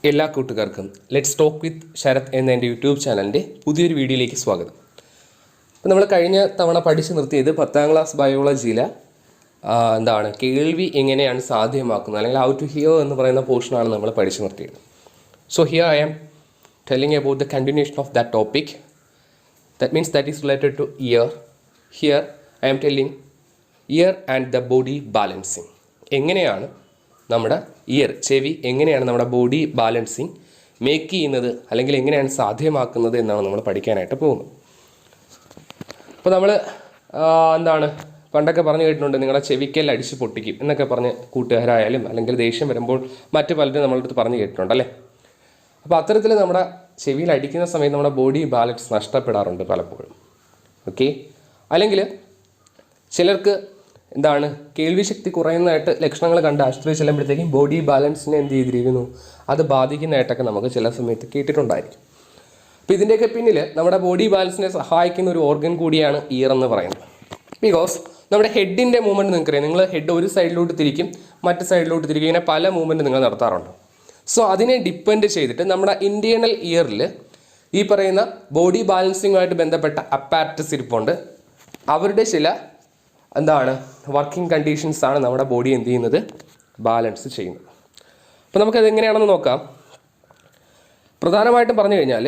എല്ലാ കൂട്ടുകാർക്കും let's talk with Sarath എന്ന എൻ്റെ യൂട്യൂബ് ചാനലിൻ്റെ പുതിയൊരു വീഡിയോയിലേക്ക് സ്വാഗതം. അപ്പോൾ നമ്മൾ കഴിഞ്ഞ തവണ പഠിച്ചു നിർത്തിയത് 10ാം ക്ലാസ് ബയോളജിയിലെ കേൾവി എങ്ങനെയാണ് സാധ്യമാക്കുന്നത് അല്ലെങ്കിൽ ഹൗ ടു ഹിയർ എന്ന് പറയുന്ന പോർഷനാണ് നമ്മൾ പഠിച്ചു നിർത്തിയത്. So here I am telling about the continuation of that topic. That means that is related to ear. Here I am telling ear and the body balancing. എങ്ങനെയാണ് നമ്മുടെ ഇയർ ചെവി എങ്ങനെയാണ് നമ്മുടെ ബോഡി ബാലൻസിങ് മേക്ക് ചെയ്യുന്നത് അല്ലെങ്കിൽ എങ്ങനെയാണ് സാധ്യമാക്കുന്നത് എന്നാണ് നമ്മൾ പഠിക്കാനായിട്ട് പോകുന്നത്. അപ്പോൾ നമ്മൾ പണ്ടൊക്കെ പറഞ്ഞു കേട്ടിട്ടുണ്ട്, നിങ്ങളുടെ ചെവിക്കൽ അടിച്ച് പൊട്ടിക്കും എന്നൊക്കെ പറഞ്ഞ് കൂട്ടുകാരായാലും അല്ലെങ്കിൽ ദേഷ്യം വരുമ്പോൾ മറ്റു പലരും നമ്മളുടെ അടുത്ത് പറഞ്ഞു കേട്ടിട്ടുണ്ട് അല്ലേ. അപ്പോൾ അത്തരത്തിൽ നമ്മുടെ ചെവിയിൽ അടിക്കുന്ന സമയത്ത് നമ്മുടെ ബോഡി ബാലൻസ് നഷ്ടപ്പെടാറുണ്ട് പലപ്പോഴും. ഓക്കെ, അല്ലെങ്കിൽ ചിലർക്ക് കേൾവി ശക്തി കുറയുന്നതായിട്ട് ലക്ഷണങ്ങൾ കണ്ട് ആശുപത്രിയിൽ ചെല്ലുമ്പോഴത്തേക്കും ബോഡി ബാലൻസിനെ എന്ത് ചെയ്തിരിക്കുന്നു, അത് ബാധിക്കുന്നതായിട്ടൊക്കെ നമുക്ക് ചില സമയത്ത് കേട്ടിട്ടുണ്ടായിരിക്കും. അപ്പോൾ ഇതിൻ്റെയൊക്കെ പിന്നിൽ നമ്മുടെ ബോഡി ബാലൻസിനെ സഹായിക്കുന്ന ഒരു ഓർഗൻ കൂടിയാണ് ഇയർ എന്ന് പറയുന്നത്. ബിക്കോസ് നമ്മുടെ ഹെഡിൻ്റെ മൂവ്മെൻറ്റ് നിങ്ങൾക്കറിയാം, നിങ്ങൾ ഹെഡ് ഒരു സൈഡിലോട്ട് തിരിക്കും, മറ്റ് സൈഡിലോട്ട് തിരിക്കും, ഇങ്ങനെ പല മൂവ്മെൻറ്റ് നിങ്ങൾ നടത്താറുണ്ട്. സോ അതിനെ ഡിപ്പെൻഡ് ചെയ്തിട്ട് നമ്മുടെ ഇൻറ്റേർണൽ ഇയറിൽ ഈ പറയുന്ന ബോഡി ബാലൻസിങ്ങുമായിട്ട് ബന്ധപ്പെട്ട അപ്പാരറ്റസ് ഇരിപ്പുണ്ട്. അവരുടെ ചില വർക്കിംഗ് കണ്ടീഷൻസ് ആണ് നമ്മുടെ ബോഡി എന്ത് ചെയ്യുന്നത്, ബാലൻസ് ചെയ്യുന്നത്. അപ്പോൾ നമുക്കത് എങ്ങനെയാണെന്ന് നോക്കാം. പ്രധാനമായിട്ടും പറഞ്ഞു കഴിഞ്ഞാൽ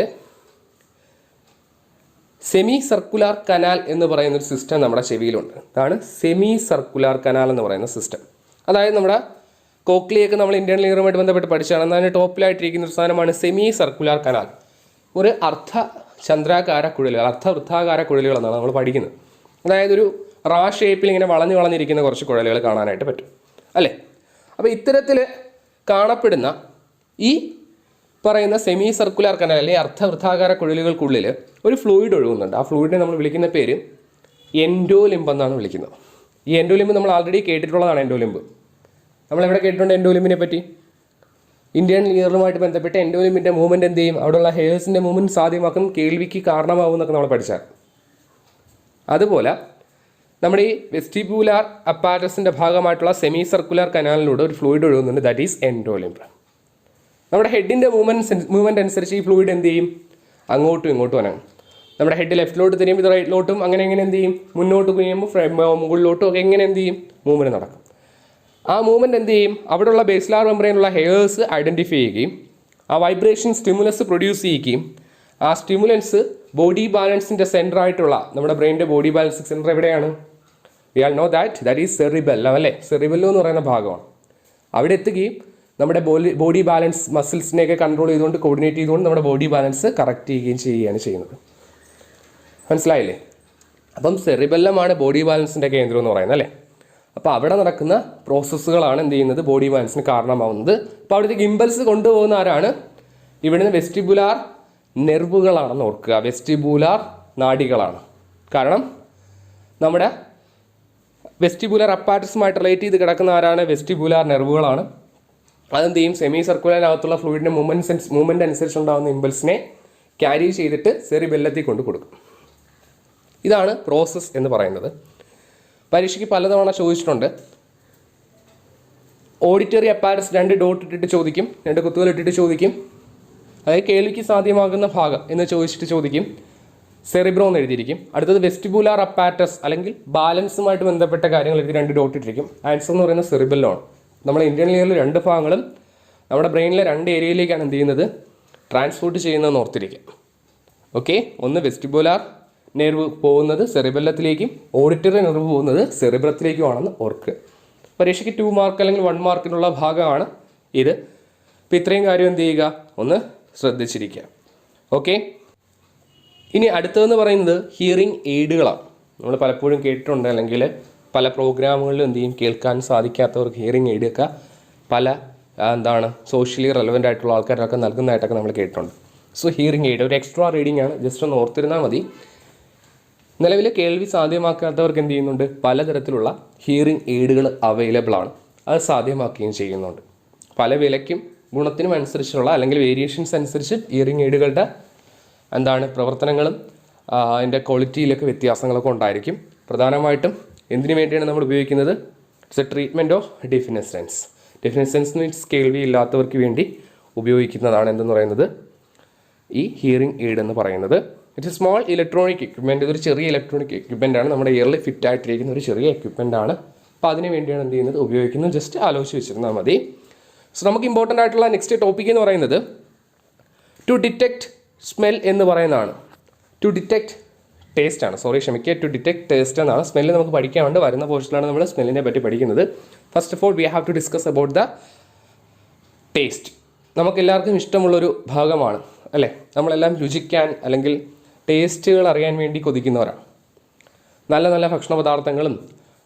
സെമി സർക്കുലാർ കനാൽ എന്ന് പറയുന്നൊരു സിസ്റ്റം നമ്മുടെ ചെവിയിലുണ്ട്. അതാണ് സെമി സർക്കുലാർ കനാൽ എന്ന് പറയുന്ന സിസ്റ്റം. അതായത് നമ്മുടെ കോക്ലിയൊക്കെ നമ്മൾ ഇന്റേണൽ ഇയറുമായിട്ട് ബന്ധപ്പെട്ട് പഠിച്ചാണ്. അതിന് ടോപ്പിലായിട്ടിരിക്കുന്ന ഒരു സാധനമാണ് സെമി സർക്കുലാർ കനാൽ. ഒരു അർദ്ധചന്ദ്രാകാര കുഴലുകൾ, അർദ്ധവൃത്താകാര കുഴലുകൾ എന്നാണ് നമ്മൾ പഠിക്കുന്നത്. അതായത് ഒരു റാ ഷേപ്പിൽ ഇങ്ങനെ വളഞ്ഞിരിക്കുന്ന കുറച്ച് കുഴലുകൾ കാണാനായിട്ട് പറ്റും അല്ലേ. അപ്പോൾ ഇത്തരത്തിൽ കാണപ്പെടുന്ന ഈ പറയുന്ന സെമി സർക്കുലാർ കനാൽ അല്ലെങ്കിൽ അർദ്ധവൃത്താകാര കുഴലുകൾക്കുള്ളിൽ ഒരു ഫ്ലൂയിഡ് ഒഴുകുന്നുണ്ട്. ആ ഫ്ലൂയിഡിനെ നമ്മൾ വിളിക്കുന്ന പേര് എൻഡോലിംബ് എന്നാണ് വിളിക്കുന്നത്. ഈ എൻഡോലിംബ് നമ്മൾ ആൾറെഡി കേട്ടിട്ടുള്ളതാണ്. എൻഡോലിംബ് നമ്മളെവിടെ കേട്ടിട്ടുണ്ട് എൻഡോലിംബിനെ പറ്റി? ഇന്റേണൽ ഇയറുമായിട്ട് ബന്ധപ്പെട്ട് എൻഡോലിംബിൻ്റെ മൂവ്മെൻറ്റ് എന്ത് ചെയ്യും, അവിടെയുള്ള ഹെയർസിൻ്റെ മൂവ്മെൻറ്റ് സാധ്യമാക്കും, കേൾവിക്ക് കാരണമാകും എന്നൊക്കെ നമ്മൾ പഠിച്ചാൽ. അതുപോലെ നമ്മുടെ ഈ വെസ്റ്റിബുലാർ അപ്പാരറ്റസിൻ്റെ ഭാഗമായിട്ടുള്ള സെമി സർക്കുലാർ കനാലിലൂടെ ഒരു ഫ്ലൂയിഡ് ഒഴുകുന്നുണ്ട്, ദാറ്റ് ഈസ് എൻഡോലിംബ്. നമ്മുടെ ഹെഡിൻ്റെ മൂവ്മെൻറ്റ് അനുസരിച്ച് ഈ ഫ്ലൂയിഡ് എന്ത് ചെയ്യും, അങ്ങോട്ടും ഇങ്ങോട്ടും അനങ്ങും. നമ്മുടെ ഹെഡ് ലെഫ്റ്റിലോട്ട് തിരിയുമ്പോൾ ഇത് റൈറ്റിലോട്ടും അങ്ങനെ എന്ത് ചെയ്യും, മുന്നോട്ട് കുനിയുമ്പോൾ മുകളിലോട്ടും ഒക്കെ എങ്ങനെ എന്ത് ചെയ്യും, മൂവ്മെൻറ്റ് നടക്കും. ആ മൂവ്മെൻറ്റ് എന്ത് ചെയ്യും, അവിടെയുള്ള ബേസ്ലാർ മെംബ്രെയിനുള്ള ഹെയർസ് ഐഡൻറ്റിഫൈ ചെയ്യുകയും ആ വൈബ്രേഷൻ സ്റ്റിമുലസ് പ്രൊഡ്യൂസ് ചെയ്യുകയും ആ സ്റ്റിമുലൻസ് ബോഡി ബാലൻസിൻ്റെ സെൻറ്ററായിട്ടുള്ള നമ്മുടെ ബ്രെയിനിൻ്റെ ബോഡി ബാലൻസ് സെൻറ്റർ എവിടെയാണ്? V all know that is cerebellum അല്ലേ. സെറിബെല്ലം എന്ന് പറയുന്ന ഭാഗമാണ്. അവിടെ എത്തുകയും നമ്മുടെ ബോഡി ബാലൻസ് മസിൽസിനെയൊക്കെ കൺട്രോൾ ചെയ്തുകൊണ്ട് കോർഡിനേറ്റ് ചെയ്തുകൊണ്ട് നമ്മുടെ ബോഡി ബാലൻസ് കറക്റ്റ് ചെയ്യുകയാണ് ചെയ്യുന്നത്. മനസ്സിലായില്ലേ? അപ്പം സെറിബെല്ലമാണ് ബോഡി ബാലൻസിൻ്റെ കേന്ദ്രം എന്ന് പറയുന്നത് അല്ലേ. അപ്പോൾ അവിടെ നടക്കുന്ന പ്രോസസ്സുകളാണ് എന്ത് ചെയ്യുന്നത്, ബോഡി ബാലൻസിന് കാരണമാവുന്നത്. അപ്പോൾ അവിടത്തേക്ക് ഇമ്പൾസ് കൊണ്ടുപോകുന്ന ആരാണ്? ഇവിടുന്ന് വെസ്റ്റിബുലാർ നെർവുകളാണെന്ന് ഓർക്കുക. വെസ്റ്റിബുലാർ നാഡികളാണ്. കാരണം നമ്മുടെ വെസ്റ്റിബുലാർ അപ്പാരറ്റസുമായിട്ട് റിലേറ്റ് ചെയ്ത് കിടക്കുന്ന ആരാണ്? വെസ്റ്റിബുലാർ നെർവുകളാണ്. അതെന്ത് ചെയ്യും, സെമി സർക്കുലറിനകത്തുള്ള ഫ്ലൂയിഡിൻ്റെ മൂവ്മെൻറ്റ് അനുസരിച്ചുണ്ടാകുന്ന ഇമ്പൾസിനെ ക്യാരി ചെയ്തിട്ട് സെറിബെല്ലത്തിൽ കൊണ്ട് കൊടുക്കും. ഇതാണ് പ്രോസസ്സ് എന്ന് പറയുന്നത്. പരീക്ഷയ്ക്ക് പലതവണ ചോദിച്ചിട്ടുണ്ട്. ഓഡിറ്ററി അപ്പാരറ്റസ് 2 ഡോട്ട് ഇട്ടിട്ട് ചോദിക്കും, 2 കുത്തുകൾ ഇട്ടിട്ട് ചോദിക്കും. അതായത് കേൾവിക്ക് സാധ്യമാകുന്ന ഭാഗം എന്ന് ചോദിച്ചിട്ട് ചോദിക്കും, സെറിബ്രോ എന്ന് എഴുതിയിരിക്കും. അടുത്തത് വെസ്റ്റിബുലാർ അപ്പാരറ്റസ് അല്ലെങ്കിൽ ബാലൻസുമായിട്ട് ബന്ധപ്പെട്ട കാര്യങ്ങൾ എഴുതി 2 ഡോട്ട് ഇട്ടിരിക്കും. ആൻസർ എന്ന് പറയുന്നത് സെറിബെല്ലാണ്. നമ്മൾ ഇന്റേണൽ ഇയറിൽ 2 ഭാഗങ്ങളും നമ്മുടെ ബ്രെയിനിലെ 2 ഏരിയയിലേക്കാണ് എന്ത് ചെയ്യുന്നത്, ട്രാൻസ്പോർട്ട് ചെയ്യുന്നതെന്ന് ഓർത്തിരിക്കും. ഓക്കെ, ഒന്ന് വെസ്റ്റിബുലാർ നെർവ് പോകുന്നത് സെറിബെല്ലത്തിലേക്കും ഓഡിറ്ററി നെർവ് പോകുന്നത് സെറിബ്രത്തിലേക്കുമാണെന്ന് ഓർക്കുക. പരീക്ഷയ്ക്ക് 2 മാർക്ക് അല്ലെങ്കിൽ 1 മാർക്കിനുള്ള ഭാഗമാണ് ഇത്. അപ്പോൾ ഇത്രയും കാര്യം എന്ത് ചെയ്യുക, ഒന്ന് ശ്രദ്ധിച്ചിരിക്കുക. ഓക്കെ, ഇനി അടുത്തതെന്ന് പറയുന്നത് ഹിയറിംഗ് എയ്ഡുകളാണ്. നമ്മൾ പലപ്പോഴും കേട്ടിട്ടുണ്ട്, അല്ലെങ്കിൽ പല പ്രോഗ്രാമുകളിലും എന്ത് ചെയ്യും, കേൾക്കാൻ സാധിക്കാത്തവർക്ക് ഹിയറിംഗ് എയ്ഡൊക്കെ പല സോഷ്യലി റെലവൻ്റ് ആയിട്ടുള്ള ആൾക്കാരൊക്കെ നൽകുന്നതായിട്ടൊക്കെ നമ്മൾ കേട്ടിട്ടുണ്ട്. സോ ഹിയറിംഗ് എയ്ഡ് ഒരു എക്സ്ട്രാ റീഡിംഗ് ആണ്, ജസ്റ്റ് ഒന്ന് ഓർത്തിരുന്നാൽ മതി. നിലവിൽ കേൾവി സാധ്യമാക്കാത്തവർക്ക് എന്ത് ചെയ്യുന്നുണ്ട്, പലതരത്തിലുള്ള ഹിയറിംഗ് എയ്ഡുകൾ അവൈലബിൾ ആണ്. അത് സാധ്യമാക്കുകയും ചെയ്യുന്നുണ്ട്. പല വിലയ്ക്കും ഗുണത്തിനും അനുസരിച്ചുള്ള അല്ലെങ്കിൽ വേരിയേഷൻസ് അനുസരിച്ച് ഹിയറിംഗ് എയ്ഡുകളുടെ പ്രവർത്തനങ്ങളും അതിൻ്റെ ക്വാളിറ്റിയിലൊക്കെ വ്യത്യാസങ്ങളൊക്കെ ഉണ്ടായിരിക്കും. പ്രധാനമായിട്ടും എന്തിനു വേണ്ടിയാണ് നമ്മൾ ഉപയോഗിക്കുന്നത്? It's a treatment of deafness. Deafness means കേൾവി ഇല്ലാത്തവർക്ക് വേണ്ടി ഉപയോഗിക്കുന്നതാണ് എന്തെന്ന് പറയുന്നത് ഈ ഹിയറിംഗ് എയ്ഡ് എന്ന് പറയുന്നത്. It's A small electronic equipment. ഇതൊരു ചെറിയ ഇലക്ട്രോണിക് എക്യുപ്മെൻ്റ് ആണ്, നമ്മുടെ ഇയറിൽ ഫിറ്റ് ആയിട്ടിരിക്കുന്ന ഒരു ചെറിയ എക്യുപ്മെൻ്റ് ആണ്. അപ്പോൾ അതിന് വേണ്ടിയാണ് എന്ത് ചെയ്യുന്നത് ഉപയോഗിക്കുന്നത്. ജസ്റ്റ് ആലോചിച്ച് വെച്ചിരുന്നാൽ മതി. സോ നമുക്ക് ഇമ്പോർട്ടൻ്റ് ആയിട്ടുള്ള നെക്സ്റ്റ് ടോപ്പിക് എന്ന് പറയുന്നത് ടു ഡിറ്റക്റ്റ് സ്മെൽ എന്ന് പറയുന്നതാണ്. ടു ഡിറ്റക്റ്റ് ടേസ്റ്റ് ആണ്, ടു ഡിറ്റക്റ്റ് ടേസ്റ്റ് എന്നാണ്. സ്മെല്ല് നമുക്ക് പഠിക്കാനുണ്ട്, വരുന്ന പോർഷനിലാണ് നമ്മൾ സ്മെല്ലിനെ പറ്റി പഠിക്കുന്നത്. First of all we have to discuss about the taste. നമുക്കെല്ലാവർക്കും ഇഷ്ടമുള്ളൊരു ഭാഗമാണ് അല്ലേ. നമ്മളെല്ലാം രുചിക്കാൻ അല്ലെങ്കിൽ ടേസ്റ്റുകൾ അറിയാൻ വേണ്ടി കൊതിക്കുന്നവരാണ്. നല്ല നല്ല ഭക്ഷണ പദാർത്ഥങ്ങളും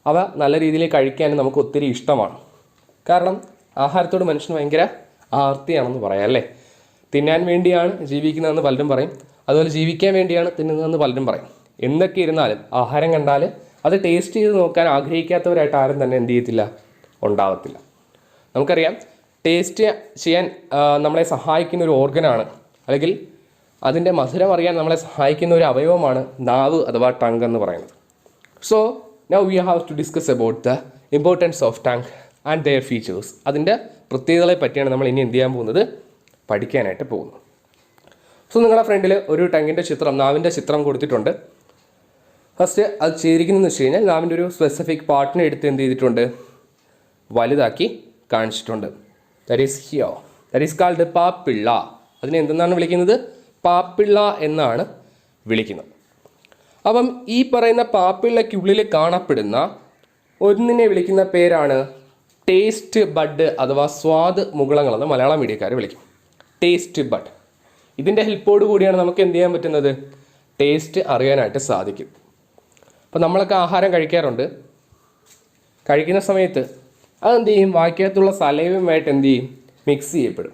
അവ നല്ല രീതിയിൽ കഴിക്കാനും നമുക്ക് ഒത്തിരി ഇഷ്ടമാണ്. കാരണം ആഹാരത്തോട് മനുഷ്യന് ഭയങ്കര ആർത്തിയാണെന്ന് പറയാം അല്ലേ. തിന്നാൻ വേണ്ടിയാണ് ജീവിക്കുന്നതെന്ന് പലരും പറയും, അതുപോലെ ജീവിക്കാൻ വേണ്ടിയാണ് തിന്നുന്നതെന്ന് പലരും പറയും. എന്തൊക്കെ ഇരുന്നാലും ആഹാരം കണ്ടാൽ അത് ടേസ്റ്റ് ചെയ്ത് നോക്കാൻ ആഗ്രഹിക്കാത്തവരായിട്ട് ആരും തന്നെ എന്ത് ചെയ്യത്തില്ല, ഉണ്ടാവത്തില്ല. നമുക്കറിയാം ടേസ്റ്റ് ചെയ്യാൻ നമ്മളെ സഹായിക്കുന്ന ഒരു ഓർഗനാണ്, അല്ലെങ്കിൽ അതിൻ്റെ മധുരം അറിയാൻ നമ്മളെ സഹായിക്കുന്ന ഒരു അവയവമാണ് നാവ് അഥവാ ടങ് എന്ന് പറയുന്നത്. So now we have to discuss about the importance of tongue and their features. അതിൻ്റെ പ്രത്യേകതകളെ പറ്റിയാണ് നമ്മൾ ഇനി എന്ത് ചെയ്യാൻ പോകുന്നത്, പഠിക്കാനായിട്ട് പോകുന്നത്. സോ നിങ്ങളുടെ ഫ്രണ്ടിൽ ഒരു ടങ്ങിൻ്റെ ചിത്രം, നാവിൻ്റെ ചിത്രം കൊടുത്തിട്ടുണ്ട്. ഫസ്റ്റ് അത് ചെയ്തിരിക്കുന്നതെന്ന് വെച്ച് കഴിഞ്ഞാൽ നാവിൻ്റെ ഒരു സ്പെസിഫിക് പാർട്ടിനെ എടുത്ത് എന്ത് ചെയ്തിട്ടുണ്ട്, വലുതാക്കി കാണിച്ചിട്ടുണ്ട്. That is here, that is called papilla. അതിനെ എന്തെന്നാണ് വിളിക്കുന്നത്, പാപ്പിള്ള എന്നാണ് വിളിക്കുന്നത്. അപ്പം ഈ പറയുന്ന പാപ്പിള്ളയ്ക്കുള്ളിൽ കാണപ്പെടുന്ന ഒന്നിനെ വിളിക്കുന്ന പേരാണ് ടേസ്റ്റ് ബഡ് അഥവാ സ്വാദ് മുകുളങ്ങളെന്ന് മലയാളം മീഡിയക്കാർ വിളിക്കും. Taste bud. ഇതിൻ്റെ ഹെൽപ്പോട് കൂടിയാണ് നമുക്ക് എന്ത് ചെയ്യാൻ പറ്റുന്നത്, ടേസ്റ്റ് അറിയാനായിട്ട് സാധിക്കും. അപ്പോൾ നമ്മളൊക്കെ ആഹാരം കഴിക്കാറുണ്ട്. കഴിക്കുന്ന സമയത്ത് അതെന്ത് ചെയ്യും, വായ്ക്കകത്തുള്ള സലൈവയുമായിട്ട് എന്ത് ചെയ്യും, മിക്സ് ചെയ്യപ്പെടും.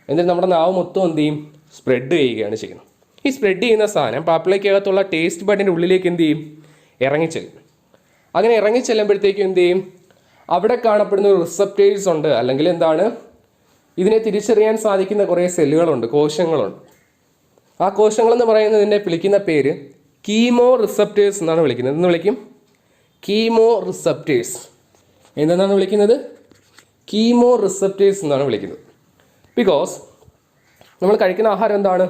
എന്നിട്ട് നമ്മുടെ നാവ് മൊത്തം എന്ത് ചെയ്യും, സ്പ്രെഡ് ചെയ്യുകയാണ് ചെയ്യുന്നത്. ഈ സ്പ്രെഡ് ചെയ്യുന്ന സാധനം പാപ്പിളയ്ക്കകത്തുള്ള ടേസ്റ്റ് ബഡിൻ്റെ ഉള്ളിലേക്ക് എന്ത് ചെയ്യും, ഇറങ്ങിച്ചെല്ലും. അങ്ങനെ ഇറങ്ങിച്ചെല്ലുമ്പോഴത്തേക്കും എന്ത് ചെയ്യും, അവിടെ കാണപ്പെടുന്ന ഒരു റിസപ്റ്റേഴ്സ് ഉണ്ട്, അല്ലെങ്കിൽ എന്താണ്, ഇതിനെ തിരിച്ചറിയാൻ സാധിക്കുന്ന കുറേ സെല്ലുകളുണ്ട്, കോശങ്ങളുണ്ട്. ആ കോശങ്ങളെന്ന് പറയുന്നതിനെ വിളിക്കുന്ന പേര് കീമോ റിസപ്റ്റേഴ്സ് എന്നാണ് വിളിക്കുന്നത്. എന്ന് വിളിക്കും കീമോ റിസപ്റ്റേഴ്സ്. എന്തെന്നാണ് വിളിക്കുന്നത്, കീമോ റിസപ്റ്റേഴ്സ് എന്നാണ് വിളിക്കുന്നത്. ബിക്കോസ് നമ്മൾ കഴിക്കുന്ന ആഹാരം എന്താണ്,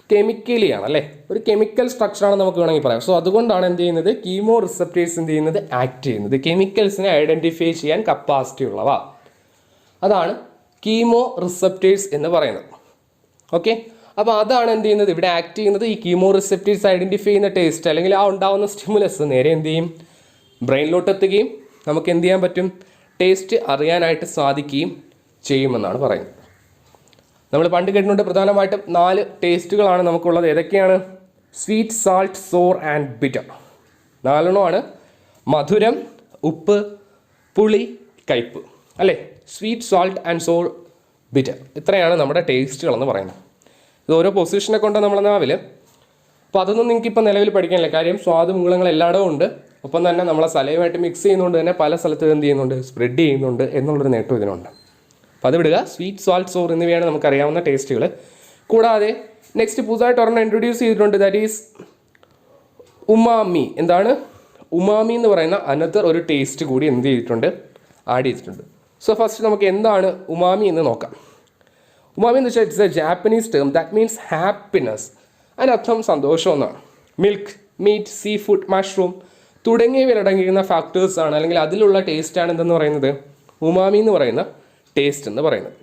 കെമിക്കലിയാണ് അല്ലേ, ഒരു കെമിക്കൽ സ്ട്രക്ചറാണെന്ന് നമുക്ക് വേണമെങ്കിൽ പറയാം. സോ അതുകൊണ്ടാണ് എന്ത് ചെയ്യുന്നത്, കീമോ റിസപ്റ്റേഴ്സ് എന്ത് ചെയ്യുന്നത്, ആക്ട് ചെയ്യുന്നത്. കെമിക്കൽസിനെ ഐഡൻറ്റിഫൈ ചെയ്യാൻ കപ്പാസിറ്റി ഉള്ളവ, അതാണ് കീമോ റിസപ്റ്റേഴ്സ് എന്ന് പറയുന്നത്. ഓക്കെ, അപ്പോൾ അതാണ് എന്ത് ചെയ്യുന്നത്, ഇവിടെ ആക്ട് ചെയ്യുന്നത്. ഈ കീമോ റിസപ്റ്റേഴ്സ് ഐഡൻറ്റിഫൈ ചെയ്യുന്ന ടേസ്റ്റ് അല്ലെങ്കിൽ ആ ഉണ്ടാകുന്ന സ്റ്റിമുലസ് നേരെ എന്ത് ചെയ്യും, ബ്രെയിനിലോട്ട് എത്തുകയും നമുക്ക് എന്ത് ചെയ്യാൻ പറ്റും, ടേസ്റ്റ് അറിയാനായിട്ട് സാധിക്കുകയും ചെയ്യുമെന്നാണ് പറയുന്നത്. നമ്മൾ പണ്ട് കേട്ടിട്ടുണ്ട് പ്രധാനമായിട്ടും 4 ടേസ്റ്റുകളാണ് നമുക്കുള്ളത്. ഏതൊക്കെയാണ്, sweet, salt, sour and bitter. 4 മധുരം, ഉപ്പ്, പുളി, കയ്പ്പ് അല്ലേ. Sweet, salt and sour, bitter. ഇത്രയാണ് നമ്മുടെ ടേസ്റ്റുകളെന്ന് പറയുന്നത്. ഇത് ഓരോ പൊസിഷനെ കൊണ്ട് നമ്മളെ നാവിൽ. അപ്പോൾ അതൊന്നും നിങ്ങൾക്ക് ഇപ്പോൾ നിലവിൽ പഠിക്കാനില്ല. കാര്യം സ്വാദ് മുകുളങ്ങൾ എല്ലായിടവും ഉണ്ട്. ഒപ്പം തന്നെ നമ്മളെ സലയുമായിട്ട് മിക്സ് ചെയ്യുന്നതുകൊണ്ട് തന്നെ പല സ്ഥലത്തും എന്ത് ചെയ്യുന്നുണ്ട്, സ്പ്രെഡ് ചെയ്യുന്നുണ്ട് എന്നുള്ളൊരു നേട്ടം ഇതിനുണ്ട്. അപ്പോൾ അത് വിടുക. സ്വീറ്റ്, സാൾട്ട്, സോർ എന്നിവയാണ് നമുക്കറിയാവുന്ന ടേസ്റ്റുകൾ. കൂടാതെ നെക്സ്റ്റ് പുതുതായിട്ട് ഒരെണ്ണം ഇൻട്രൊഡ്യൂസ് ചെയ്തിട്ടുണ്ട്, ദാറ്റ് ഈസ് ഉമാമി. എന്താണ് ഉമാമി എന്ന് പറയുന്ന അനദർ ഒരു ടേസ്റ്റ് കൂടി എന്ത് ചെയ്തിട്ടുണ്ട്, ആഡ് ചെയ്തിട്ടുണ്ട്. സോ ഫസ്റ്റ് നമുക്ക് എന്താണ് ഉമാമി എന്ന് നോക്കാം. ഉമാമി എന്ന് വെച്ചാൽ it's a Japanese term that means happiness. അതിനർത്ഥം സന്തോഷം എന്നാണ്. Milk, meat, seafood, mushroom തുടങ്ങിയവയിലടങ്ങിയിരുന്ന ഫാക്ടേഴ്സാണ്, അല്ലെങ്കിൽ അതിലുള്ള ടേസ്റ്റാണ് എന്തെന്ന് പറയുന്നത്, ഉമാമി എന്ന് പറയുന്ന ടേസ്റ്റ് എന്ന് പറയുന്നത്.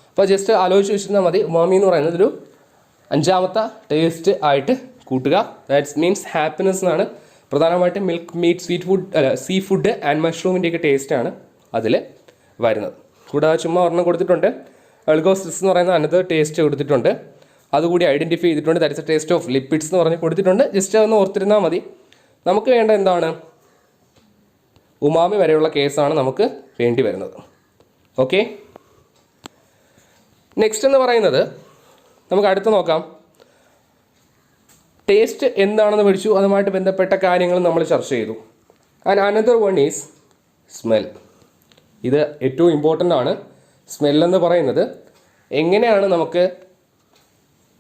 അപ്പോൾ ജസ്റ്റ് ആലോചിച്ച് വെച്ചിരുന്നാൽ മതി. ഉമാമി എന്ന് പറയുന്നത് ഒരു 5ാമത്തെ ടേസ്റ്റ് ആയിട്ട് കൂട്ടുക. ദാറ്റ്സ് മീൻസ് ഹാപ്പിനെസ് എന്നാണ്. പ്രധാനമായിട്ടും milk, meat, sweet food seafood and മഷ്റൂമിൻ്റെയൊക്കെ ടേസ്റ്റാണ് അതിൽ വരുന്നത്. കൂടാതെ ചുമ്മാ ഒരെണ്ണം കൊടുത്തിട്ടുണ്ട്, എൾഗോസിസ് എന്ന് പറയുന്ന അനദർ ടേസ്റ്റ് കൊടുത്തിട്ടുണ്ട്. അതുകൂടി ഐഡൻറ്റിഫൈ ചെയ്തിട്ടുണ്ട്. That's A taste of lipids എന്ന് പറഞ്ഞ് കൊടുത്തിട്ടുണ്ട്. ജസ്റ്റ് അതൊന്ന് ഓർത്തിരുന്നാൽ മതി. നമുക്ക് വേണ്ട എന്താണ്, ഉമാമി വരെയുള്ള കേസാണ് നമുക്ക് വേണ്ടി വരുന്നത്. ഓക്കെ, നെക്സ്റ്റ് എന്ന് പറയുന്നത് നമുക്ക് അടുത്ത് നോക്കാം. ടേസ്റ്റ് എന്താണെന്ന് പഠിച്ചു, അതുമായിട്ട് ബന്ധപ്പെട്ട കാര്യങ്ങൾ നമ്മൾ ചർച്ച ചെയ്തു. And another one is smell. ഇത് ഏറ്റവും ഇമ്പോർട്ടൻ്റ് ആണ്. സ്മെല്ലെന്ന് പറയുന്നത് എങ്ങനെയാണ് നമുക്ക്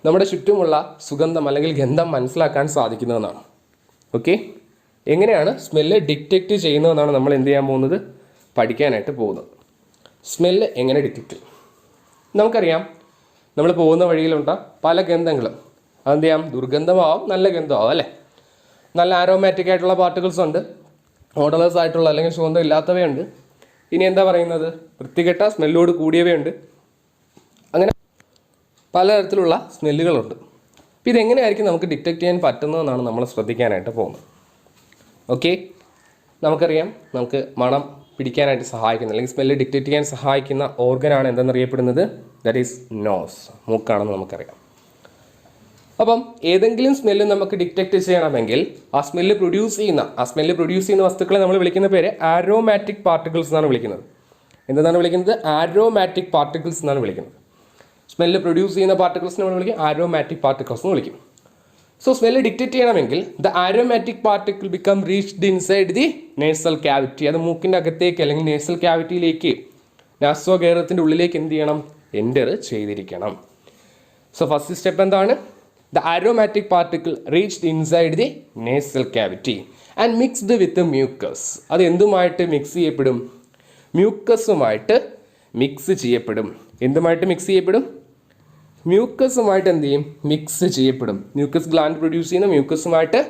നമ്മുടെ ചുറ്റുമുള്ള സുഗന്ധം അല്ലെങ്കിൽ ഗന്ധം മനസ്സിലാക്കാൻ സാധിക്കുന്നതെന്നാണ്. ഓക്കെ, എങ്ങനെയാണ് സ്മെല്ല് ഡിറ്റക്റ്റ് ചെയ്യുന്നതെന്നാണ് നമ്മൾ എന്ത് ചെയ്യാൻ പോകുന്നത്, പഠിക്കാനായിട്ട് പോകുന്നത്. സ്മെല്ല് എങ്ങനെ ഡിറ്റക്റ്റ് ചെയ്യും. നമുക്കറിയാം നമ്മൾ പോകുന്ന വഴിയിലുണ്ട പല ഗന്ധങ്ങളും അതെന്ത് ചെയ്യാം, ദുർഗന്ധമാവാം, നല്ല ഗന്ധമാവാം അല്ലേ. നല്ല ആരോമാറ്റിക് ആയിട്ടുള്ള പാർട്ടിക്കിൾസ് ഉണ്ട്, ഓഡലേഴ്സ് ആയിട്ടുള്ള അല്ലെങ്കിൽ സുഗന്ധം ഇല്ലാത്തവയുണ്ട്. ഇനി എന്താ പറയുന്നത്, വൃത്തികെട്ട സ്മെല്ലോട് കൂടിയവയുണ്ട്. അങ്ങനെ പലതരത്തിലുള്ള സ്മെല്ലുകളുണ്ട്. അപ്പോൾ ഇതെങ്ങനെയായിരിക്കും നമുക്ക് ഡിറ്റക്റ്റ് ചെയ്യാൻ പറ്റുന്നതെന്നാണ് നമ്മൾ ശ്രദ്ധിക്കാനായിട്ട് പോകുന്നത്. ഓക്കെ, നമുക്കറിയാം നമുക്ക് മണം പിടിക്കാനായിട്ട് സഹായിക്കുന്ന അല്ലെങ്കിൽ സ്മെല്ല് ഡിറ്റക്റ്റ് ചെയ്യാൻ സഹായിക്കുന്ന ഓർഗനാണ് എന്തെന്നറിയപ്പെടുന്നത്, ദാറ്റ് ഈസ് നോസ്, മൂക്കാണെന്ന് നമുക്കറിയാം. അപ്പം ഏതെങ്കിലും സ്മെല്ല് നമുക്ക് ഡിറ്റക്റ്റ് ചെയ്യണമെങ്കിൽ ആ സ്മെല്ല് പ്രൊഡ്യൂസ് ചെയ്യുന്ന വസ്തുക്കളെ നമ്മൾ വിളിക്കുന്ന പേര് ആരോമാറ്റിക് പാർട്ടിക്കിൾസ് എന്നാണ് വിളിക്കുന്നത്. എന്താണ് വിളിക്കുന്നത്, ആരോമാറ്റിക് പാർട്ടിക്കിൾസ് എന്നാണ് വിളിക്കുന്നത്. സ്മെല്ല് പ്രൊഡ്യൂസ് ചെയ്യുന്ന പാർട്ടിക്കിൾസിനെ നമ്മൾ വിളിക്കും ആരോമാറ്റിക് പാർട്ടിക്കിൾസ് എന്ന് വിളിക്കും. സോ സ്മെല്ല് ഡിറ്റക്റ്റ് ചെയ്യണമെങ്കിൽ the aromatic particle become reached inside the nasal cavity, അത് മൂക്കിൻ്റെ അകത്തേക്ക് അല്ലെങ്കിൽ നേസൽ ക്യാവിറ്റിയിലേക്ക്, നാസോഗേറത്തിൻ്റെ ഉള്ളിലേക്ക് എന്ത് ചെയ്യണം, എൻ്റർ ചെയ്തിരിക്കണം. സോ ഫസ്റ്റ് സ്റ്റെപ്പ് എന്താണ്, the aromatic particle reached inside the nasal cavity and mixed with the mucus. അത് എന്തുമായിട്ട് മിക്സ് ചെയ്യപ്പെടും, മ്യൂക്കസുമായിട്ട് മിക്സ് ചെയ്യപ്പെടും. എന്തുമായിട്ട് മിക്സ് ചെയ്യപ്പെടും, മ്യൂക്കസുമായിട്ട് എന്ത് ചെയ്യും, മിക്സ് ചെയ്യപ്പെടും. മ്യൂക്കസ് ഗ്ലാൻഡ് പ്രൊഡ്യൂസ് ചെയ്യുന്ന മ്യൂക്കസുമായിട്ട്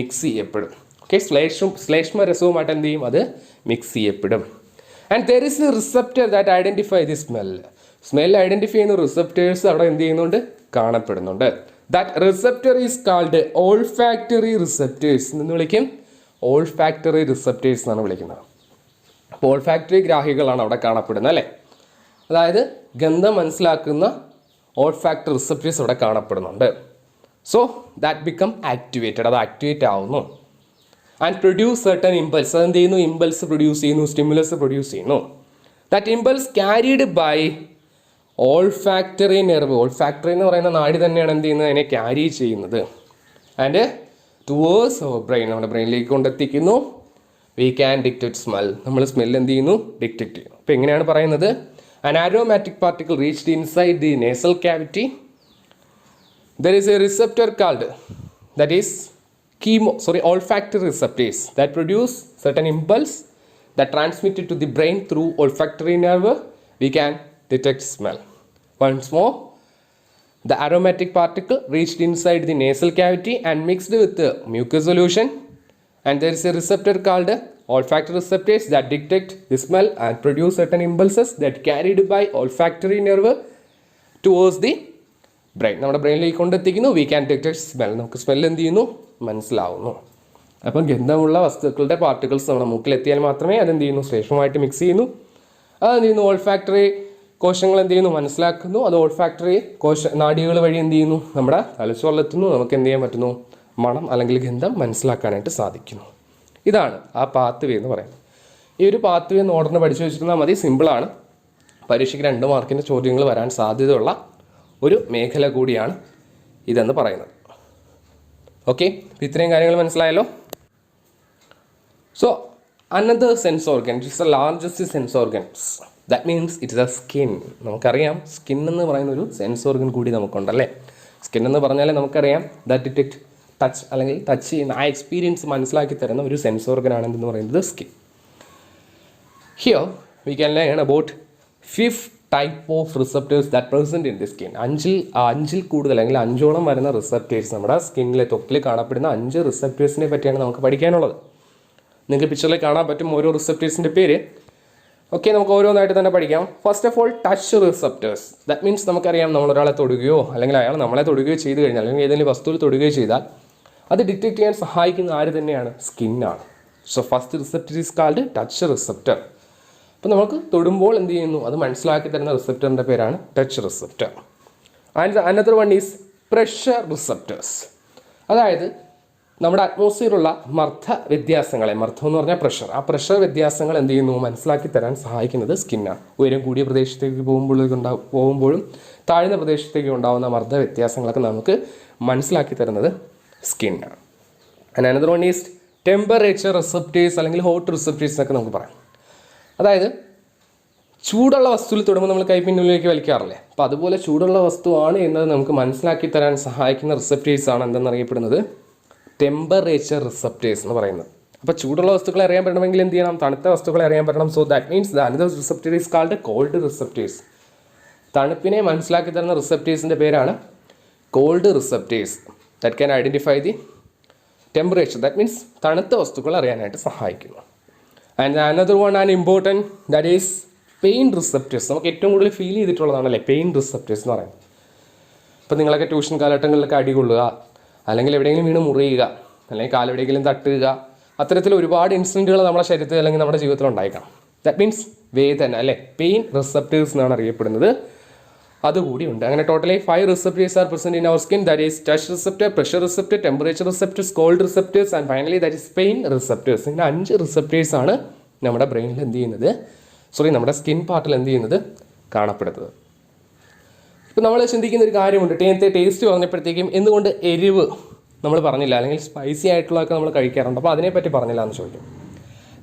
മിക്സ് ചെയ്യപ്പെടും. ഓക്കെ, ശ്ലേഷ്മരസവുമായിട്ട് എന്ത് ചെയ്യും, അത് മിക്സ് ചെയ്യപ്പെടും. And there is A receptor that identify the smell identify ചെയ്യുന്ന റിസപ്റ്റേഴ്സ് അവിടെ എന്ത് ചെയ്യുന്നുണ്ട്, കാണപ്പെടുന്നുണ്ട്. That receptor is called olfactory receptors എന്ന് വിളിക്കും. olfactory receptors എന്നാണ് വിളിക്കുന്നത്. അപ്പോൾ ഓൾഫാക്ടറി ഗ്രാഹികളാണ് അവിടെ കാണപ്പെടുന്നത് അല്ലേ. അതായത് ഗന്ധം മനസ്സിലാക്കുന്ന ഓൾഫാക്ടറി റിസപ്റ്റേഴ്സ് അവിടെ കാണപ്പെടുന്നുണ്ട്. സോ ദാറ്റ് ബിക്കം ആക്ടിവേറ്റഡ്, അത് ആക്ടിവേറ്റ് ആവുന്നു. ആൻഡ് പ്രൊഡ്യൂസ് സർട്ടൻ ഇമ്പൾസ്, അതെന്ത് ചെയ്യുന്നു, ഇമ്പൾസ് പ്രൊഡ്യൂസ് ചെയ്യുന്നു, സ്റ്റിമുലസ് പ്രൊഡ്യൂസ് ചെയ്യുന്നു. That impulse carried by olfactory nerve, olfactory എന്ന് പറയുന്ന നാഡി തന്നെയാണ് എന്ത് ചെയ്യുന്നത്, അതിനെ ക്യാരി ചെയ്യുന്നത്. ആൻഡ് ടുവേഴ്സ് അവർ ബ്രെയിൻ, നമ്മുടെ ബ്രെയിനിലേക്ക് കൊണ്ടെത്തിക്കുന്നു. വി ക്യാൻ ഡിറ്റക്ട് സ്മെൽ, നമ്മൾ സ്മെൽ എന്ത് ചെയ്യുന്നു, ഡിറ്റക്ട് ചെയ്യുന്നു. അപ്പോൾ എങ്ങനെയാണ് പറയുന്നത്, an aromatic particle reached inside the nasal cavity, there is a receptor called, that is olfactory receptors that produce certain impulse that transmitted to the brain through olfactory nerve. We can detect smell. Once more, the aromatic particle reached inside the nasal cavity and mixed with the mucus solution, and there is a receptor called olfactory receptors that detect the smell and produce certain impulses that carried by olfactory nerve towards the brain. നമ്മുടെ ബ്രെയിനിലേക്ക് കൊണ്ടെത്തിക്കുന്നു. We can detect smell, നമുക്ക് smell എന്ത് ചെയ്യുന്നു, മനസ്സിലാവുന്നു. അപ്പം ഗന്ധമുള്ള വസ്തുക്കളുടെ particles നമ്മുടെ മൂക്കിലെത്തിയാൽ മാത്രമേ അതെന്ത് ചെയ്യുന്നു, ശ്രേഷ്ഠമായിട്ട് മിക്സ് ചെയ്യുന്നു. അതെന്ത് ചെയ്യുന്നു, ഓൾഫാക്ടറി കോശങ്ങൾ എന്ത് ചെയ്യുന്നു, മനസ്സിലാക്കുന്നു. അത് ഓൾഫാക്ടറി നാഡികൾ വഴി എന്ത് ചെയ്യുന്നു, നമ്മുടെ തലച്ചോറിലെത്തുന്നു. നമുക്ക് എന്ത് ചെയ്യാൻ പറ്റുന്നു, മണം അല്ലെങ്കിൽ ഗന്ധം മനസ്സിലാക്കാനായിട്ട് സാധിക്കുന്നു. ഇതാണ് ആ പാത്ത് വേ എന്ന് പറയുന്നത്. ഈ ഒരു പാത്ത് വേ ഓർഡറിന് പഠിച്ചു വെച്ചിരുന്നാൽ മതി, സിമ്പിളാണ്. പരീക്ഷയ്ക്ക് 2 മാർക്കിൻ്റെ ചോദ്യങ്ങൾ വരാൻ സാധ്യതയുള്ള ഒരു മേഖല കൂടിയാണ് ഇതെന്ന് പറയുന്നത്. ഓക്കെ, ഇത്രയും കാര്യങ്ങൾ മനസ്സിലായല്ലോ. So another sense organ, it is the largest sense organs, that means it is a skin. നമുക്കറിയാം സ്കിൻ എന്ന് പറയുന്ന ഒരു സെൻസ് ഓർഗൻ കൂടി നമുക്കുണ്ടല്ലേ. സ്കിൻ എന്ന് പറഞ്ഞാൽ നമുക്കറിയാം ദാറ്റ് ഡിറ്റക്ട് ടച്ച് അല്ലെങ്കിൽ ടച്ച് ചെയ്യുന്ന ആ എക്സ്പീരിയൻസ് മനസ്സിലാക്കി തരുന്ന ഒരു സെൻസ് ഓർഗൻ ആണെന്ന് പറയുന്നത് skin. Here we can learn about 5 type of receptors that present in the skin. അഞ്ചിൽ കൂടുതൽ അല്ലെങ്കിൽ 5ഓളം വരുന്ന റിസപ്റ്റേഴ്സ് നമ്മുടെ സ്കിന്നിലെ ത്വക്കിൽ കാണപ്പെടുന്ന 5 റിസപ്റ്റേഴ്സിനെ പറ്റിയാണ് നമുക്ക് പഠിക്കാനുള്ളത്. നിങ്ങൾക്ക് പിക്ചറിൽ കാണാൻ പറ്റും ഓരോ റിസപ്റ്റേഴ്സിൻ്റെ പേര്. ഓക്കെ, നമുക്ക് ഓരോന്നായിട്ട് തന്നെ പഠിക്കാം. First of all touch receptors, that means നമുക്കറിയാം നമ്മൾ ഒരാളെ തൊടുകയോ അല്ലെങ്കിൽ അയാൾ നമ്മളെ തൊടുകയോ ചെയ്ത് കഴിഞ്ഞാൽ അല്ലെങ്കിൽ ഏതെങ്കിലും വസ്തുവിൽ തൊടുകയോ ചെയ്താൽ അത് ഡിറ്റക്ട് ചെയ്യാൻ സഹായിക്കുന്ന ആര് തന്നെയാണ്, സ്കിന്നാണ്. So first receptor is called touch receptor. അപ്പോൾ നമുക്ക് തൊടുമ്പോൾ എന്ത് ചെയ്യുന്നു, അത് മനസ്സിലാക്കി തരുന്ന റിസപ്റ്ററിൻ്റെ പേരാണ് touch receptor. And another one is pressure receptors. അതായത് നമ്മുടെ അറ്റ്മോസ്ഫിയറുള്ള മർദ്ദ വ്യത്യാസങ്ങളെ, മർദ്ദം എന്ന് പറഞ്ഞാൽ പ്രഷർ, ആ പ്രഷർ വ്യത്യാസങ്ങൾ എന്ത് ചെയ്യുന്നു, മനസ്സിലാക്കി തരാൻ സഹായിക്കുന്നത് സ്കിന്നാണ്. ഉയരം കൂടിയ പ്രദേശത്തേക്ക് പോകുമ്പോഴും താഴ്ന്ന പ്രദേശത്തേക്ക് ഉണ്ടാകുന്ന മർദ്ദ വ്യത്യാസങ്ങളൊക്കെ നമുക്ക് മനസ്സിലാക്കി തരുന്നത് സ്കിന്നാണ്. And another one is temperature receptors അല്ലെങ്കിൽ ഹോട്ട് റിസപ്റ്റേഴ്സ് എന്നൊക്കെ നമുക്ക് പറയാം. അതായത് ചൂടുള്ള വസ്തുവിൽ തൊടുമ്പോൾ നമ്മൾ കൈപ്പിന്നിലേക്ക് വലിക്കാറില്ലേ, അപ്പോൾ അതുപോലെ ചൂടുള്ള വസ്തുവാണ് എന്നത് നമുക്ക് മനസ്സിലാക്കി തരാൻ സഹായിക്കുന്ന റിസപ്റ്റേഴ്സാണ് എന്തെന്നറിയപ്പെടുന്നത് ടെമ്പറേച്ചർ റിസപ്റ്റേഴ്സ് എന്ന് പറയുന്നത്. അപ്പോൾ ചൂടുള്ള വസ്തുക്കളെ അറിയാൻ പറ്റണമെങ്കിൽ എന്ത് ചെയ്യണം, തണുത്ത വസ്തുക്കളെ അറിയാൻ പറ്റണം. So that means the another receptor is called cold receptors. തണുപ്പിനെ മനസ്സിലാക്കി തരുന്ന റിസപ്റ്റേഴ്സിൻ്റെ പേരാണ് cold receptors. That can identify the temperature. ദാറ്റ് മീൻസ് തണുത്ത വസ്തുക്കൾ അറിയാനായിട്ട് സഹായിക്കുന്നു. And another one and important that is pain receptors. നമുക്ക് ഏറ്റവും കൂടുതൽ ഫീൽ ചെയ്തിട്ടുള്ളതാണല്ലേ പെയിൻ റിസപ്റ്റേഴ്സ് എന്ന് പറയുന്നത്. ഇപ്പോൾ നിങ്ങളൊക്കെ ട്യൂഷൻ കാലഘട്ടങ്ങളിലൊക്കെ അടികൊള്ളുക, അല്ലെങ്കിൽ എവിടെയെങ്കിലും വീണ് മുറിയുക, അല്ലെങ്കിൽ കാലെവിടെയെങ്കിലും തട്ടുക, അത്തരത്തിൽ ഒരുപാട് ഇൻസിഡൻറ്റുകൾ നമ്മുടെ ശരീരത്തിൽ അല്ലെങ്കിൽ നമ്മുടെ ജീവിതത്തിൽ ഉണ്ടായിക്കണം. ദാറ്റ് മീൻസ് വേദന അല്ലേ, പെയിൻ റിസപ്റ്റേഴ്സ് എന്നാണ് അറിയപ്പെടുന്നത്. അതുകൂടി ഉണ്ട്. അങ്ങനെ totally 5 receptors are present in our skin. That is touch receptor, pressure receptor, temperature receptors, cold receptors and finally that is pain receptors. ഇങ്ങനെ 5 റിസപ്റ്റേഴ്സ് ആണ് നമ്മുടെ ബ്രെയിനിൽ എന്ത് ചെയ്യുന്നത്, നമ്മുടെ സ്കിൻ പാർട്ടിൽ എന്ത് ചെയ്യുന്നത്, കാണപ്പെടുന്നത്. ഇപ്പം നമ്മൾ ചിന്തിക്കുന്ന ഒരു കാര്യമുണ്ട്, ടേസ്റ്റ് പറഞ്ഞപ്പോഴത്തേക്കും എന്തുകൊണ്ട് എരിവ് നമ്മൾ പറഞ്ഞില്ല, അല്ലെങ്കിൽ സ്പൈസി ആയിട്ടുള്ളതൊക്കെ നമ്മൾ കഴിക്കാറുണ്ട്, അപ്പോൾ അതിനെപ്പറ്റി പറഞ്ഞില്ല എന്ന് ചോദിക്കും.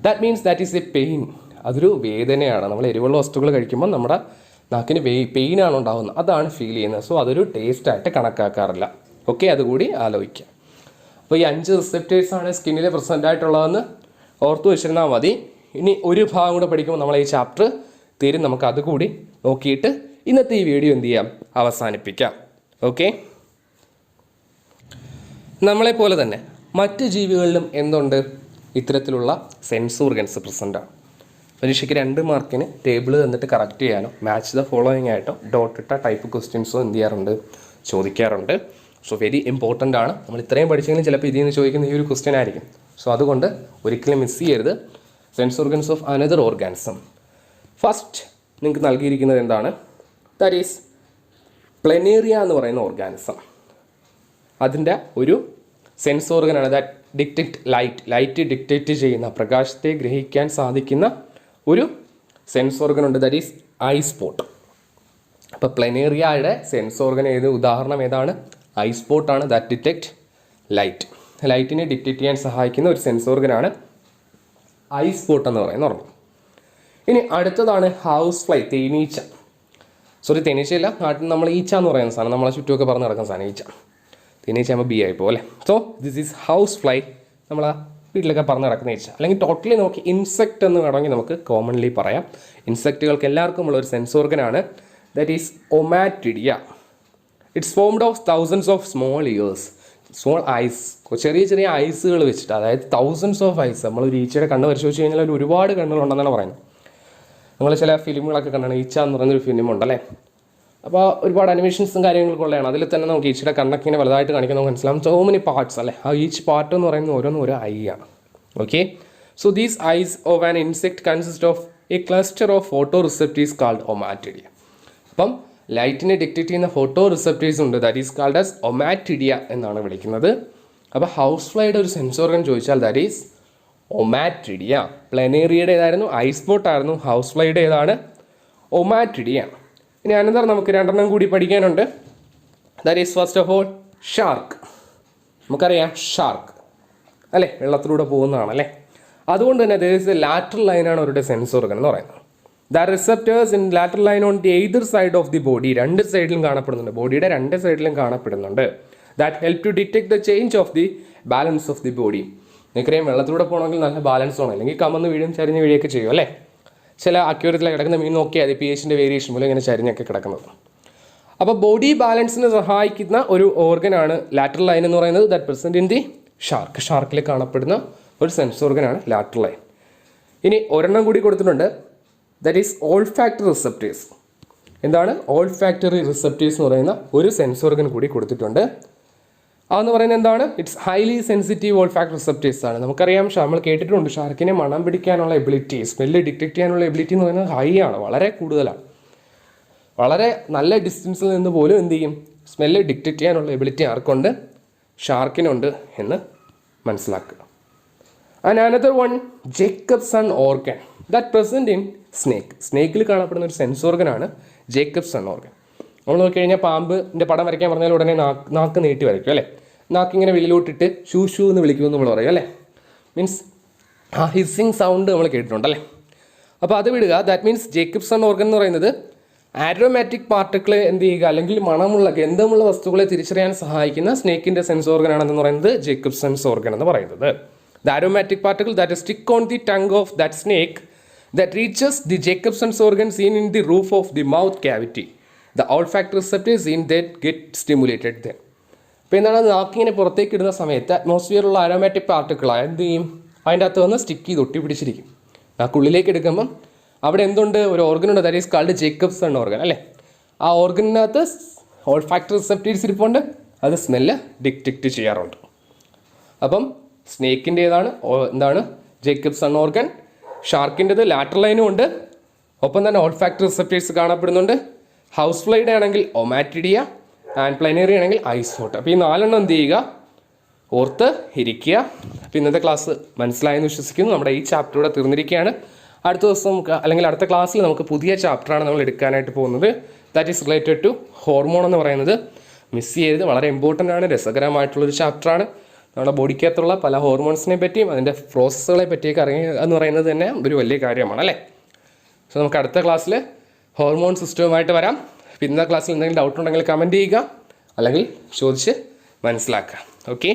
That means that is A pain. അതൊരു വേദനയാണ്. നമ്മൾ എരിവുള്ള വസ്തുക്കൾ കഴിക്കുമ്പോൾ നമ്മുടെ നാക്കിന് പെയിനാണ് ഉണ്ടാകുന്നത്, അതാണ് ഫീൽ ചെയ്യുന്നത്. സോ അതൊരു ടേസ്റ്റായിട്ട് കണക്കാക്കാറില്ല. ഓക്കെ, അതുകൂടി ആലോചിക്കാം. അപ്പോൾ ഈ 5 റിസപ്റ്റേഴ്സാണ് സ്കിന്നിൽ പ്രസൻ്റ് ആയിട്ടുള്ളതെന്ന് ഓർത്തു വെച്ചിരുന്നാൽ മതി. ഇനി ഒരു ഭാഗം കൂടെ പഠിക്കുമ്പോൾ നമ്മൾ ഈ ചാപ്റ്റർ തീരും. നമുക്ക് അതുകൂടി നോക്കിയിട്ട് ഇന്നത്തെ ഈ വീഡിയോ എന്ത് ചെയ്യാം, അവസാനിപ്പിക്കാം. ഓക്കെ, നമ്മളെപ്പോലെ തന്നെ മറ്റ് ജീവികളിലും എന്തുണ്ട്, ഇത്തരത്തിലുള്ള സെൻസ് ഓർഗൻസ് പ്രസൻ്റാണ്. പരീക്ഷയ്ക്ക് 2 മാർക്കിന് ടേബിൾ തന്നിട്ട് കറക്റ്റ് ചെയ്യാനോ മാച്ച് ദ ഫോളോയിങ് ആയിട്ടോ ഡോട്ട് ഇട്ട ടൈപ്പ് ക്വസ്റ്റ്യൻസോ എന്ത് ചെയ്യാറുണ്ട്, ചോദിക്കാറുണ്ട്. സോ വെരി ഇമ്പോർട്ടൻ്റ് ആണ്. നമ്മൾ ഇത്രയും പഠിച്ചെങ്കിലും ചിലപ്പോൾ ഇതിൽ നിന്ന് ചോദിക്കുന്ന ഈ ഒരു ക്വസ്റ്റ്യൻ ആയിരിക്കും. സോ അതുകൊണ്ട് ഒരിക്കലും മിസ് ചെയ്യരുത്. Sense organs of another organism. First നിങ്ങൾക്ക് നൽകിയിരിക്കുന്നത് എന്താണ്, ദാറ്റ് ഈസ് പ്ലെനേറിയ എന്ന് പറയുന്ന ഓർഗാനിസം. അതിൻ്റെ ഒരു സെൻസ് ഓർഗനാണ് ദാറ്റ് ഡിറ്റക്റ്റ് ലൈറ്റ് ഡിറ്റക്റ്റ് ചെയ്യുന്ന, പ്രകാശത്തെ ഗ്രഹിക്കാൻ സാധിക്കുന്ന ഒരു സെൻസ് ഓർഗൻ ഉണ്ട്, ദാറ്റ് ഈസ് ഐ സ്പോട്ട്. അപ്പോൾ പ്ലെനേറിയയുടെ സെൻസ് ഓർഗൻ ഉദാഹരണം ഏതാണ്, ഐ സ്പോട്ടാണ്. ദാറ്റ് ഡിറ്റക്റ്റ് ലൈറ്റിനെ ഡിറ്റക്റ്റ് ചെയ്യാൻ സഹായിക്കുന്ന ഒരു സെൻസ് ഓർഗനാണ് ഐ സ്പോട്ട് എന്ന് പറയുന്ന ഓർമ്മ. ഇനി അടുത്തതാണ് ഹൗസ് ഫ്ലൈ, തേനീച്ച. തേനീച്ചയില്ല, നാട്ടിൽ നമ്മൾ ഈച്ച എന്ന് പറയുന്ന സാധനം, നമ്മളെ ചുറ്റുമൊക്കെ പറഞ്ഞ് നടക്കുന്ന സാധനം ഈച്ച. തേനീച്ച ആകുമ്പോൾ ബി ആയിപ്പോൾ അല്ലേ. So this is house fly, നമ്മളെ വീട്ടിലൊക്കെ പറഞ്ഞ് നടക്കുന്ന ഈച്ച. അല്ലെങ്കിൽ ടോട്ടലി നമുക്ക് ഇൻസെക്റ്റ് എന്ന് വേണമെങ്കിൽ നമുക്ക് കോമൺലി പറയാം. ഇൻസെക്റ്റുകൾക്ക് എല്ലാവർക്കും ഉള്ള ഒരു സെൻസ് ഓർഗനാണ്, that is ommatidia. It's formed of thousands of small ears, small eyes, ചെറിയ ഐസുകൾ വെച്ചിട്ട്, അതായത് തൗസൻഡ്സ് ഓഫ് ഐസ്. നമ്മളൊരു ഈച്ചയുടെ കണ്ണ് പരിശോധിച്ച് കഴിഞ്ഞാൽ ഒരു ഒരുപാട് കണ്ണുകളുണ്ടെന്നാണ് പറയുന്നത്. നമ്മൾ ചില ഫിലിമുകളൊക്കെ കണ്ടാണ്, ഈച്ച എന്ന് പറയുന്നൊരു ഫിലിമുണ്ടല്ലേ. അപ്പോൾ ഒരുപാട് അനിമേഷൻസും കാര്യങ്ങളൊക്കെ ഉള്ളതാണ്. അതിൽ തന്നെ നമുക്ക് ഈച്ചയുടെ കണ്ണൊക്കെ ഇങ്ങനെ വലുതായിട്ട് കാണിക്കാൻ നമുക്ക് മനസ്സിലാവും. സോ മെനി പാർട്സ് അല്ലേ. ആ ഈച്ച് പാർട്ട് എന്ന് പറയുന്നത് ഓരോന്നും ഓരോ ഐ ആണ്. Okay, so these eyes of an insect consist of a cluster of photo receptors called ommatidia. അപ്പം ലൈറ്റിനെ ഡിറ്റക്റ്റ് ചെയ്യുന്ന ഫോട്ടോ റിസപ്റ്റേഴ്സ് ഉണ്ട്, that is called as ommatidia എന്നാണ് വിളിക്കുന്നത്. അപ്പോൾ ഹൗസ് ഫ്ലൈയുടെ ഒരു സെൻസ് ഓർഗൻ ചോദിച്ചാൽ ദാറ്റ് ഈസ് ഒമാറ്റിഡിയ. പ്ലെനേറിയയുടെ ഏതായിരുന്നു, ഐ സ്പോട്ട് ആയിരുന്നു. ഹൗസ് ഫ്ലൈയുടെ ഏതാണ്, ഒമാറ്റിഡിയ. ഇനി അനന്തർ നമുക്ക് 2 കൂടി പഠിക്കാനുണ്ട്. That is first of all shark. നമുക്കറിയാം ഷാർക്ക് അല്ലേ, വെള്ളത്തിലൂടെ പോകുന്നതാണല്ലേ. അതുകൊണ്ട് തന്നെ ദർ ഈസ് എ ലാറ്ററൽ ലൈനാണ് അവരുടെ സെൻസ് ഓർഗൻ എന്ന് പറയുന്നത്. The receptors in lateral line on the either side of the body, 2 സൈഡിലും കാണപ്പെടുന്നുണ്ട്, ബോഡിയുടെ 2 സൈഡിലും കാണപ്പെടുന്നുണ്ട്. That help to detect the change of the balance of the body. നിങ്ങൾക്കറിയാം വെള്ളത്തിലൂടെ പോകണമെങ്കിൽ നല്ല ബാലൻസ് വേണം, അല്ലെങ്കിൽ കമന്ന് വീഴും, ചരിഞ്ഞ് വീഴുകയൊക്കെ ചെയ്യും അല്ലേ. ചില അക്യൂരത്തിലാണ് കിടക്കുന്ന മീൻ നോക്കിയാൽ പി എച്ചിൻ്റെ വേരിയേഷൻ മൂലം ഇങ്ങനെ ചരിഞ്ഞൊക്കെ കിടക്കുന്നത്. അപ്പോൾ ബോഡി ബാലൻസിന് സഹായിക്കുന്ന ഒരു ഓർഗനാണ് ലാറ്ററൽ ലൈൻ എന്ന് പറയുന്നത്. That present in the shark. ഷാർക്കിൽ കാണപ്പെടുന്ന ഒരു സെൻസ് ഓർഗനാണ് ലാറ്ററൽ ലൈൻ. ഇനി 1 കൂടി കൊടുത്തിട്ടുണ്ട്, ദാറ്റ് ഈസ് ഓൾഫാക്ടറി റിസപ്റ്റേഴ്സ്. എന്താണ് ഓൾഫാക്ടറി റിസപ്റ്റേഴ്സ് എന്ന് പറയുന്ന ഒരു സെൻസ് ഓർഗൻ കൂടി കൊടുത്തിട്ടുണ്ട്. അതെന്ന് പറയുന്നത് എന്താണ്, it's highly sensitive olfactory receptors ആണ്. നമുക്കറിയാം, നമ്മൾ കേട്ടിട്ടുണ്ട് ഷാർക്കിനെ മണം പിടിക്കാനുള്ള എബിലിറ്റി, സ്മെല്ല് ഡിറ്റക്ട് ചെയ്യാനുള്ള എബിലിറ്റി എന്ന് പറയുന്നത് ഹൈ ആണ്, വളരെ കൂടുതലാണ്. വളരെ നല്ല ഡിസ്റ്റൻസിൽ നിന്ന് പോലും എന്ത് ചെയ്യും, സ്മെല്ല് ഡിറ്റക്ട് ചെയ്യാനുള്ള എബിലിറ്റി ആർക്കുണ്ട്, ഷാർക്കിനുണ്ട് എന്ന് മനസ്സിലാക്കുക. And another one Jacobson organ that present in snake. സ്നേക്കിൽ കാണപ്പെടുന്ന ഒരു സെൻസ് ഓർഗനാണ് ജേക്കബ്സൺ ഓർഗൻ. നമ്മൾ നോക്കിക്കഴിഞ്ഞാൽ പാമ്പിൻ്റെ പടം വരയ്ക്കാൻ പറഞ്ഞാൽ ഉടനെ നാക്ക് നീട്ടി വരയ്ക്കും അല്ലേ. നാക്കിങ്ങനെ വെളിയിലോട്ടിട്ട് ഷൂ എന്ന് വിളിക്കുമെന്ന് നമ്മൾ പറയും അല്ലേ. മീൻസ് ആ ഹിസ്സിങ് സൗണ്ട് നമ്മൾ കേട്ടിട്ടുണ്ടല്ലേ. അപ്പോൾ അത് വിടുക. ദാറ്റ് മീൻസ് ജേക്കബ്സൺ ഓർഗൻ എന്ന് പറയുന്നത് ആരോമാറ്റിക് പാർട്ടിക്കിളെ എന്ത് ചെയ്യുക, അല്ലെങ്കിൽ മണമുള്ള ഗന്ധമുള്ള വസ്തുക്കളെ തിരിച്ചറിയാൻ സഹായിക്കുന്ന സ്നേക്കിൻ്റെ സെൻസ് ഓർഗൻ ആണെന്ന് പറയുന്നത് ജേക്കബ്സൺസ് ഓർഗൻ എന്ന് പറയുന്നത്. The aromatic particle that stick on the tongue of that snake that reaches the Jacobson's organ seen in the roof of the mouth cavity the olfactory receptors in that get stimulated then. അപ്പോൾ എന്താണ്, നാക്കിങ്ങനെ പുറത്തേക്ക് ഇടുന്ന സമയത്ത് അറ്റ്മോസ്ഫിയറിലുള്ള aromatic പാർട്ടിക്കിളാണ് എന്ത് ചെയ്യും, അതിൻ്റെ അകത്ത് വന്ന് സ്റ്റിക്ക് ചെയ്ത് ഒട്ടി പിടിച്ചിരിക്കും. നാക്കുള്ളിലേക്ക് എടുക്കുമ്പം അവിടെ എന്തുണ്ട്, ഒരു ഓർഗൻ ഉണ്ട്, that is called Jacobson organ അല്ലേ. ആ ഓർഗനകത്ത് ഓൾഫാക്ടറി റിസെപ്റ്റേഴ്സ് ഇരിപ്പുണ്ട്, അത് സ്മെല്ല് ഡിറ്റക്റ്റ് ചെയ്യാറുണ്ട്. അപ്പം സ്നേക്കിൻ്റെ എന്താണ് ജേക്കബ്സൺ ഓർഗൻ, ഷാർക്കിൻ്റെത് ലാറ്ററൽ ലൈനും ഉണ്ട്, ഒപ്പം തന്നെ ഓൾഫാക്ടറി റിസെപ്റ്റേഴ്സ് കാണപ്പെടുന്നുണ്ട്. ഹൗസ് ഫ്ലൈയുടെ ആണെങ്കിൽ ഒമാറ്റിഡിയ, ആൻഡ് പ്ലൈനറി ആണെങ്കിൽ ഐസോട്ട്. അപ്പോൾ ഈ 4 എന്ത് ചെയ്യുക, ഓർത്ത് ഇരിക്കുക. അപ്പോൾ ഇന്നത്തെ ക്ലാസ് മനസ്സിലായെന്ന് വിശ്വസിക്കുന്നു. നമ്മുടെ ഈ ചാപ്റ്റർ ഇവിടെ തീർന്നിരിക്കുകയാണ്. അടുത്ത ദിവസം നമുക്ക് അല്ലെങ്കിൽ അടുത്ത ക്ലാസ്സിൽ നമുക്ക് പുതിയ ചാപ്റ്ററാണ് നമ്മൾ എടുക്കാനായിട്ട് പോകുന്നത്. That is related to hormone എന്ന് പറയുന്നത്. മിസ് ചെയ്യരുത്, വളരെ ഇമ്പോർട്ടൻ്റ് ആണ്, രസകരമായിട്ടുള്ളൊരു ചാപ്റ്ററാണ്. നമ്മുടെ ബോഡിക്കകത്തുള്ള പല ഹോർമോൺസിനെ പറ്റിയും അതിൻ്റെ പ്രോസസ്സുകളെ പറ്റിയൊക്കെ അറിയുക എന്ന് പറയുന്നത് തന്നെ ഒരു വലിയ കാര്യമാണ് അല്ലേ. സോ നമുക്ക് അടുത്ത ക്ലാസ്സിൽ ഹോർമോൺ സിസ്റ്റവുമായിട്ട് വരാം. ഇന്നത്തെ ക്ലാസ്സിൽ എന്തെങ്കിലും ഡൗട്ട് ഉണ്ടെങ്കിൽ കമൻറ്റ് ചെയ്യുക, അല്ലെങ്കിൽ ചോദിച്ച് മനസ്സിലാക്കുക. ഓക്കെ.